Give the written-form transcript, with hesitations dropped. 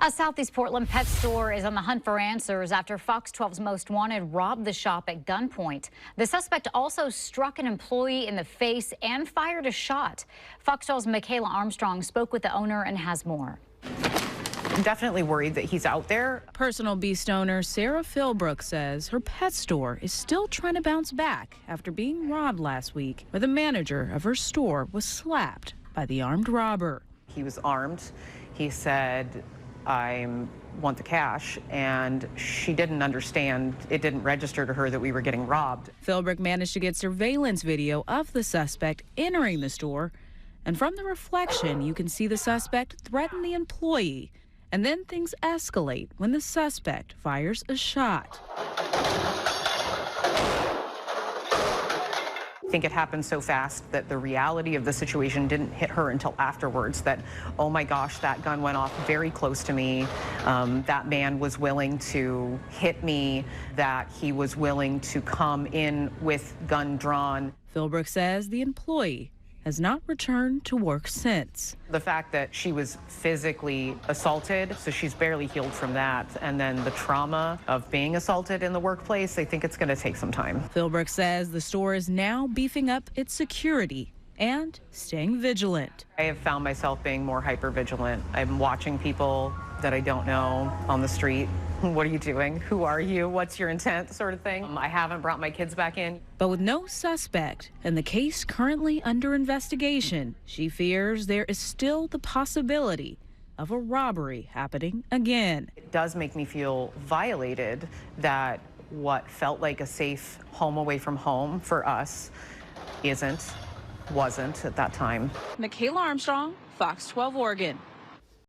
A Southeast Portland pet store is on the hunt for answers after Fox 12's Most Wanted robbed the shop at gunpoint. The suspect also struck an employee in the face and fired a shot. Fox 12's Michaela Armstrong spoke with the owner and has more. I'm definitely worried that he's out there. Personal Beast owner Sarah Philbrook says her pet store is still trying to bounce back after being robbed last week, where the manager of her store was slapped by the armed robber. He was armed. He said, "I want the cash," and she didn't understand. It didn't register to her that we were getting robbed. Philbrook managed to get surveillance video of the suspect entering the store, and from the reflection, you can see the suspect threaten the employee, and then things escalate when the suspect fires a shot. I think it happened so fast that the reality of the situation didn't hit her until afterwards, that, oh my gosh, that gun went off very close to me. That man was willing to hit me, that he was willing to come in with gun drawn. Philbrook says the employee has not returned to work since. The fact that she was physically assaulted, so she's barely healed from that, and then the trauma of being assaulted in the workplace, I think it's going to take some time. Philbrook says the store is now beefing up its security and staying vigilant. I have found myself being more hyper-vigilant. I'm watching people that I don't know on the street. What are you doing? Who are you? What's your intent? Sort of thing. I haven't brought my kids back in. But with no suspect and the case currently under investigation, she fears there is still the possibility of a robbery happening again. It does make me feel violated that what felt like a safe home away from home for us wasn't at that time. Michaela Armstrong, Fox 12 Oregon.